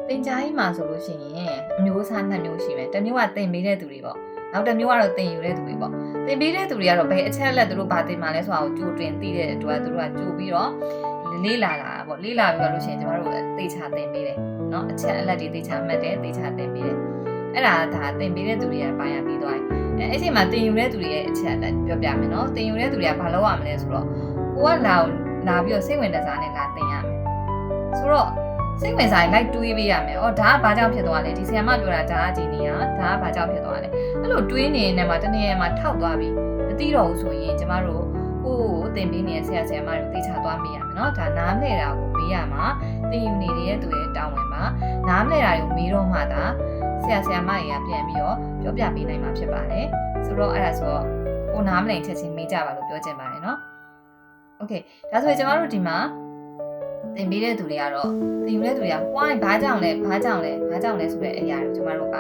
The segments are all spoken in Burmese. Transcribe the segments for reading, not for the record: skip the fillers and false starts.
တင်ကြားကြီးမှာဆိုလို့ရှိရင်အမျိုးအစားနှစ်မျိုးရှိမယ်တစ်မျိုးကတင်ပေးတဲ့သူတွေပေါ့နောက်တစ်မျိုးကတော့တင်ယူတဲ့သူတွေပေါ့တင်ပေးတဲ့သူတွေကတော့ဘယ်အချက်လက်သူတို့ဗာတင်မှာလဲဆိုတာကိုကြိုတင်သိတဲ့အတွက်သူတို့ကကြိုပြီးတော့လေးလာတာပေါ့လေးလာပြီးတော့လို့ရှိရင်ကျမတို့သေချာတင်ပေးတယ်เนาะအချက်အလက်တွေသေချာမှတ်တယ်သေချာတင်ပေးတယ်အဲ့ဒါတင်ပေးတဲ့သူတွေကပိုင်းရပြီးသွားတယ်အဲ့ဒီမှာတင်ယူတဲ့သူတွေရဲ့အချက်အလက်ပြောပြမယ်เนาะတင်ယူတဲ့သူတွေကဘာလုပ်ရမလဲဆိုတော့ကိုကလာပြီးတော့စိတ်ဝင်စားနဲ့လာတင်ရမယ်ဆိုတော့စိတ်ဝင်စားရင်လိုက်တွေးပေးရမယ်။အော်ဒါကဘာကြောင့်ဖြစ်သွားလဲ။ဒီဆရာမပြောတာဒါကဒီနေရဒါကဘာကြောင့်ဖြစ်သွားလဲ။အဲ့လိုတွေးနေတဲ့နေရာမှာတနေရာမှာထောက်သွားပြီ။မသိတော့ဘူးဆိုရင်ကျမတို့ကိုသင်ပေးနေတဲ့ဆရာမတို့သိချသွားမိရမယ်နော်။ဒါနားမလဲတာကိုမေးရမှာသင်ယူနေတဲ့သူရဲ့တာဝန်ပါ။နားမလဲတာကိုမေးတော့မှသာဆရာမတွေကပြန်ပြီးတော့ပြောပြပေးနိုင်မှာဖြစ်ပါတယ်။ဆိုတော့အဲ့ဒါဆိုတော့ကိုနားမလဲချက်ချင်းမေးကြပါလို့ပြောချင်ပါတယ်နော်။ Okay ဒါဆိုရင်ကျမတို့ဒီမှာသင်ပေးတဲ့သူတွေကတော့သင်ယူတဲ့သူတွေက why ဘာကြောင့်လဲဆိုတဲ့အရာတွေကိုကျမတို့က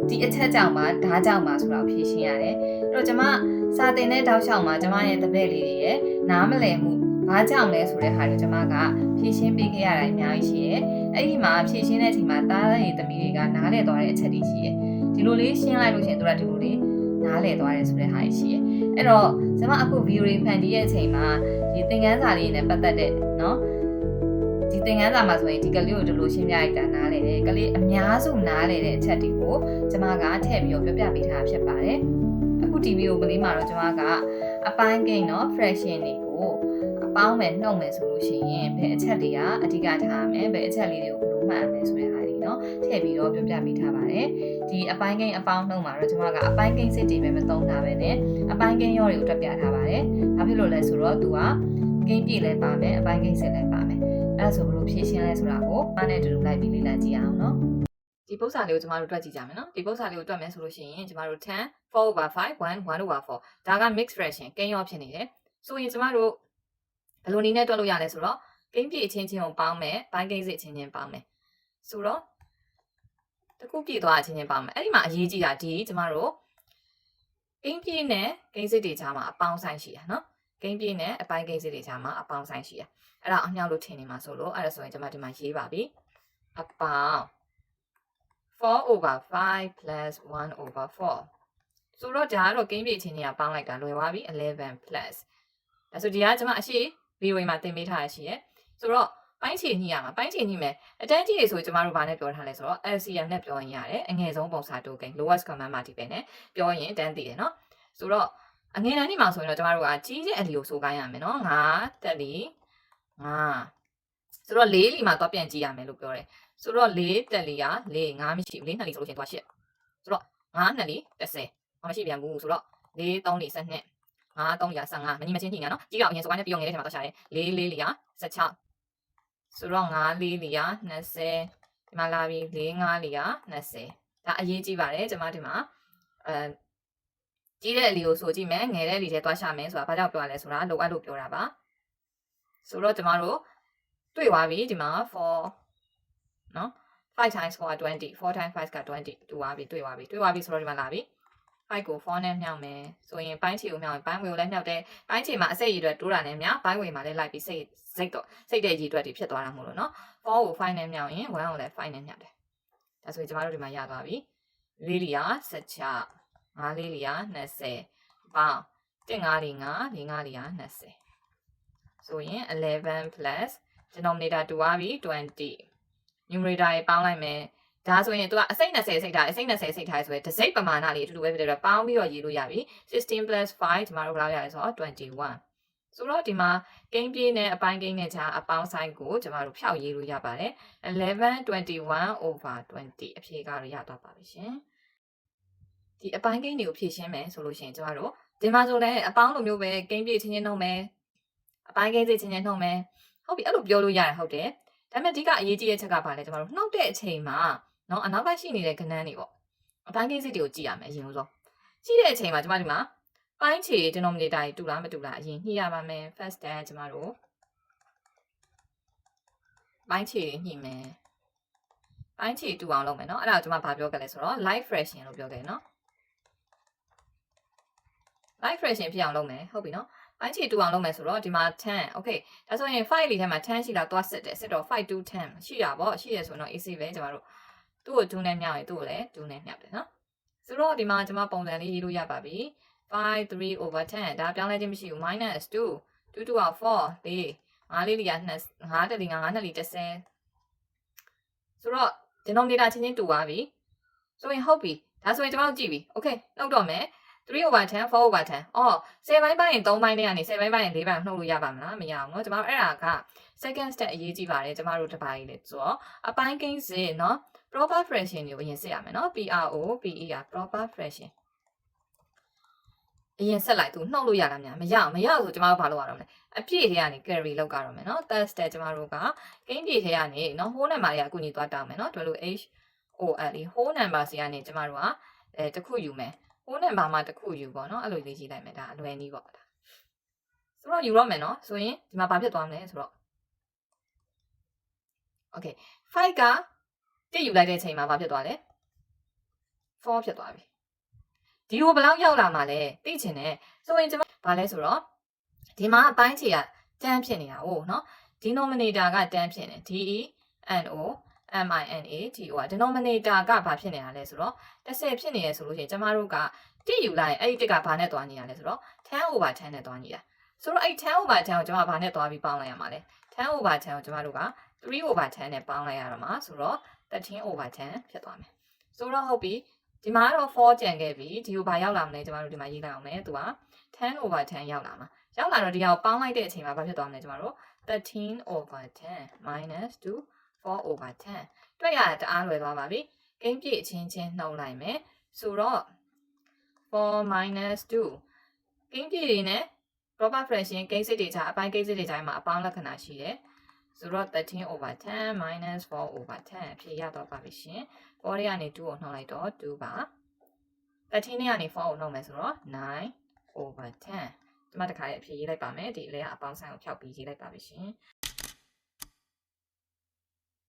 ဒီအချက်ကြောင့်ပါဒါကြောင့်ပါဆိုတာကိုဖြေရှင်းရတယ်အဲ့တော့ကျမစာသင်တဲ့တောက်လျှောက်မှာကျမရဲ့တပည့်လေးတွေရဲ့နားမလည်မှုဘာကြောင့်လဲဆိုတဲ့ဟာကိုကျမကဖြေရှင်းပေးခဲ့ရတာအများကြီးရှိတယ်အဲ့ဒီမှာဖြေရှင်းတဲ့အချိန်မှာတားတဲ့သမီးတွေကနားလည်သွားတဲ့အချက်တွေရှိတယ်ဒီလိုလေးရှင်းလိုက်လို့ရှိရင်တို့ကဒီလိုလေးနားလည်သွားတယ်ဆိုတဲ့ဟာရှိတယ်အဲ့တော့ကျမအခုဗီဒီယိုတွေဖန်တီးတဲ့အချိန်မှာဒီသင်ခန်းစာလေးနဲ့ပတ်သက်တဲ့နော်ဒီသင်ခန်းစာမှာဆိုရင်ဒီကလေးကိုဒီလိုရှင်းပြလိုက်တာနားလေတယ်ကလေးအများစုနားလေတဲ့အချက်တွေကိုကျွန်မကထည့်ပြီးတော့ပြောပြပေးထားဖြစ်ပါတယ်အခုဒီဗီဒီယိုကလေးမှာတော့ကျွန်မကအပိုင်းကိန်းเนาะ fraction တွေကိုအပေါင်းမယ်နှုတ်မယ်ဆိုလို့ရှိရင်ဘယ်အချက်တွေကအဓိကထားရမယ်ဘယ်အချက်လေးတွေကိုဘယ်လိုမှတ်ရမယ်ဆိုတဲ့ဟာတွေเนาะထည့်ပြီးတော့ပြောပြပေးထားပါတယ်ဒီအပိုင်းကိန်းအပေါင်းနှုတ်မှာတော့ကျွန်မကအပိုင်းကိန်းစစ်တွေပဲမသုံးတာပဲနဲ့အပိုင်းကိန်းရောတွေကိုတွက်ပြထားပါတယ်ဘာဖြစ်လို့လဲဆိုတော့သူကကိန်းပြည့်လဲပါမယ်အပိုင်းကိန်းစစ်လဲပါမယ်အဲ့ဆိုဘလို့ဖြည့်ရှင်းလဲဆိုတာကိုမနဲ့တူတူလိုက်ပြီးလေ့လာကြည့်အောင်နော်ဒီပု္ပ္ပစာလေးကိုကျမတို့တွက်ကြည့်ကြမယ်နော်ဒီပု္ပ္ပစာလေးကိုတွက်မယ်ဆိုလို့ရှိရင်ကျမတို့10 4/5 1/4 ဒါက mixed fraction ကိန်းရောဖြစ်နေတယ်ဆိုရင်ကျမတို့ဘယ်လိုနည်းနဲ့တွက်လို့ရလဲဆိုတော့ကိန်းပြည့်အချင်းချင်းကိုပေါင်းမယ်ပိုင်းကိန်းစစ်အချင်းချင်းပေါင်းမယ်ဆိုတော့တခုပြည့်သွားအချင်းချင်းပေါင်းမယ်အဲ့ဒီမှာအရေးကြီးတာဒီကျမတို့ကိန်းပြည့်နဲ့ကိန်းစစ်တွေကြားမှာအပေါင်းဆိုင်ရှိတာနော်ကိန်းပြည့်နဲ့အပိုင်းကိန်းစစ်တွေကြားမှာအပေါင်းဆိုင်ရှိတာအဲ့ဒါအမြောက်လို့ထင်နေမှာဆိုလို့အဲ့ဒါဆိုရင်ကျွန်မဒီမှာရေးပါပြီအပေါင်း 4/5 plus 1/4 ဆိုတော့ဒါကတော့ကိန်းပြည့်ချင်းတွေကပေါင်းလိုက်တာလွယ်သွားပြီ11 plus ဒါဆိုဒီကကျွန်မအရှိဗီဒီယိုမှာသင်ပေးထားရရှိရယ်ဆိုတော့ပိုင်းခြေညှိရမှာပိုင်းခြေညှိမယ်အတန်းကြီးတွေဆိုကျမတို့ဗာနဲ့ပြောထားလဲဆိုတော့ LCM နဲ့ပြောရင်ရတယ်အငယ်ဆုံးပုံစံတိုးကိန်း lowest common multiple နဲ့ပြောရင်တန်းတည်တယ်နော်ဆိုတော့အငယ်တန်းဒီမှာဆိုရင်တော့ကျမတို့ကကြီးတဲ့အလီကိုဆိုခိုင်းရမယ်နော်9တက်လီဆိုတော့4လီမှာတော့ပြန်ကြည့်ရမယ်လို့ပြောတယ်ဆိုတော့4တက်လီက4 5မရှိဘူး4နှစ်လီဆိုလို့ရှိရင်တော့8ဆိုတော့9နှစ်လီ30မရှိပြန်ဘူးဆိုတော့4 3လီ12 5 3လီ15မညီမချင်းညညာနော်ကြီးတော့အရင်ဆိုခိုင်းနဲ့ပြောငယ်တဲ့ချိန်မှာတော့ရှာတယ်4 4လီက16ဆိုတော့5 4လီက20ဒီမှာလာပြီး4 5လီက20ဒါအရေးကြီးပါတယ်ကျွန်မဒီမှာကြီးတဲ့အလီကိုဆိုကြည့်မယ်ငယ်တဲ့အလီထဲသွားရှာမယ်ဆိုတာဘာကြောင့်ပြောရလဲဆိုတာလိုအပ်လို့ပြောတာပါဆိုတော့ကျမတို့တွေ့သွားပြီဒီမှာ4เนาะ5 times 4 က20 4 times 5 က20တူသွားပြီတွေ့သွားပြီဆိုတော့ဒီမှာလာပြီ5ကို4နဲ့မြောက်မယ်ဆိုရင်ပိုင်းခြေကိုမြောက်ရင်ပိုင်းဝေကိုလည်းမြောက်တယ်ပိုင်းခြေမှာအစိတ်ရည်အတွက်တိုးတာနဲ့မြောက်ပိုင်းဝေမှာလည်းလိုက်ပြီးစိတ်တဲ့ရည်အတွက်တွေဖြစ်သွားတာမို့လို့เนาะ4ကို5နဲ့မြောက်ရင်1ကိုလည်း5နဲ့မြောက်တယ်ဒါဆိုရင်ကျမတို့ဒီမှာရသွားပြီ4လီက16 5 4လီက20ပေါင်း1 5လီ9 4 5လီက20ဆိုရင်11 plus denominator 2သွားပြီ20 numerator တွေပေါင်းလိုက်မယ်ဒါဆိုရင်သူကအစိတ်20စိတ်ထားအစိတ်20စိတ်ထားဆိုရင်တစ်စိတ်ပမာဏလေးအတူတူပဲဖြစ်တယ်ပေါင်းပြီးတော့ရေးလို့ရပြီ16 plus 5ဒီမှာတို့ဘယ်လောက်ရလဲဆိုတော့21ဆိုတော့ဒီမှာကိန်းပြည့်နဲ့အပိုင်းကိန်းနဲ့ခြားအပေါင်းဆိုင်ကိုကျမတို့ဖြောက်ရေးလို့ရပါတယ်11 21/20အဖြေကတော့ရသွားပါပြီရှင်ဒီအပိုင်းကိန်းတွေကိုဖြည့်ရှင်းမယ်ဆိုလို့ရှိရင်ကျမတို့ဒီမှာဆိုလည်းအပေါင်းလိုမျိုးပဲကိန်းပြည့်ချင်းချင်းနှုတ်မယ်အပိုင်းကိန်းစစ်ချင်းချင်းနှုတ်မယ်ဟုတ်ပြီအဲ့လိုပြောလို့ရတယ်ဟုတ်တယ်ဒါပေမဲ့အဓိကအရေးကြီးတဲ့ချက်ကဘာလဲကျမတို့နှုတ်တဲ့အချိန်မှာเนาะအနောက်ကရှိနေတဲ့ကဏ္ဍတွေပေါ့အပိုင်းကိန်းစစ်တွေကိုကြည့်ရမယ်အရင်ဆုံးကြည့်တဲ့အချိန်မှာကျမဒီမှာပိုင်းခြေ denominator တွေတူလားမတူလားအရင်ညှိရပါမယ် first step ကျမတို့ပိုင်းခြေတွေညှိမယ်ပိုင်းခြေတူအောင်လုပ်မယ်เนาะအဲ့ဒါကိုကျမဘာပြောခဲ့လဲဆိုတော့ light fraction လို့ပြောခဲ့เนาะlight fraction ဖြစ်အောင်လုပ်မယ်ဟုတ်ပြီเนาะ ပိုင်းခြေတူအောင်လုပ်မယ်ဆိုတော့ဒီမှာ10 okay ဒါဆိုရင်5လေးထဲမှာ10ရှိလားသွားစစ်တယ်စစ်တော့5 to 10ရှိရပါရှိရဆိုတော့ AC ပဲကျမတို့သူ့ကို2နဲ့မြောက်ရင်သူ့ကိုလည်း2နဲ့မြောက်တယ်နော်ဆိုတော့ဒီမှာကျမပုံစံလေးရေးလို့ရပါပြီ5 3 over 10ဒါပြောင်းလဲခြင်းမရှိဘူး minus 2 2 2 4 4 5လေးတွေက5တက်လေး5 2လေး10ဆိုတော့ denominator ချင်းချင်းတူသွားပြီဆိုရင်ဟုတ်ပြီဒါဆိုရင်ကျမတို့ကြည့်ပြီ okay လောက်တော့မယ်3 over 10 4 over 10အော်10ပိုင်းပိုင်းရင်3ပိုင်းနဲ့ကနေ10ပိုင်းပိုင်းရင်4ပိုင်းနှုတ်လို့ရပါမလားမရအောင်เนาะကျမတို့အဲ့ဒါက second step အရေးကြီးပါတယ်ကျမတို့တစ်ပိုင်းလေဆိုတော့အပိုင်းကိန်းစစ်เนาะ proper fraction ကိုအရင်စစ်ရမယ်เนาะ PROPER proper fraction အရင်ဆက်လိုက်သူနှုတ်လို့ရတာများမရအောင်ဆိုကျမတို့ဘာလုပ်ရတော့မလဲအပြည့်ထဲကနေ carry လောက်ကြတော့မယ်เนาะ test တဲ့ကျမတို့ကကိန်းပြည့်ထဲကနေเนาะ whole number တွေအကူညီသွားတောင်းမယ်เนาะWHOLE whole number စီကနေကျမတို့ကတစ်ခုယူမယ်whole number မှာတစ်ခုယူပေါ့เนาะအဲ့လိုလေးရေးလိုက်မယ်ဒါအလွယ်နည်းပေါ့ဒါဆိုတော့ယူရမယ်เนาะဆိုရင်ဒီမှာဘာဖြစ်သွားမလဲဆိုတော့ okay 5ကတစ်ယူလိုက်တဲ့အချိန်မှာဘာဖြစ်သွားလဲ4ဖြစ်သွားပြီဒီကိုဘယ်လောက်ရောက်လာမှာလဲသိချင်တယ်ဆိုရင်ကျမဘာလဲဆိုတော့ဒီမှာအပိုင်းခြေကတန်းဖြစ်နေတာ哦เนาะ denominator ကတန်းဖြစ်နေ DENOMINATO က denominator ကဘာဖြစ်နေတာလဲဆိုတော့10ဖြစ်နေရဆိုလို့ရှိရင်ကျမတို့ကတစ်ယူလိုက်အဲ့ဒီတစ်ကဘာနဲ့သွားနေရလဲဆိုတော့10 over 10နဲ့သွားနေတာဆိုတော့အဲ့10 over 10ကိုကျမဘာနဲ့သွားပြီးပေါင်းလိုက်ရမှာလဲ10 over 10ကိုကျမတို့က3 over 10နဲ့ပေါင်းလိုက်ရတော့မှာဆိုတော့13 over 10ဖြစ်သွားမယ်ဆိုတော့ဟုတ်ပြီဒီမှာတော့4ကျန်ခဲ့ပြီဒီကိုဘာရောက်လာမလဲကျမတို့ဒီမှာရေးလိုက်အောင်မယ်သူက10 over 10ရောက်လာမှာရောက်လာတော့ဒီဟာကိုပေါင်းလိုက်တဲ့အချိန်မှာဘာဖြစ်သွားမလဲကျမတို့13 over 10 minus 2 4 over 10တွေ့ရတာတအားလွယ်သွားပါပြီကိန်းပြည့်ချင်းချင်းနှုတ်လိုက်မယ်ဆိုတော့4 minus 2ကိန်းပြည့်တွေနဲ့ proper fraction ကိန်းစစ်တွေကြားအပိုင်းကိန်းစစ်တွေကြားမှာအပေါင်းလက္ခဏာရှိတယ်ဆိုတော့13 over 10 minus 4 over 10အဖြစ်ရတော့ပါပြီရှင်4တွေကနေ2ကိုနှုတ်လိုက်တော့2ပါ13နဲ့ကနေ4ကိုနှုတ်မယ်ဆိုတော့9 over 10ဒီမှာတစ်ခါလေးအဖြစ်ရေးလိုက်ပါမယ်ဒီအလဲကအပေါင်းဆိုင်ကိုဖြောက်ပြီးရေးလိုက်ပါပြီရှင်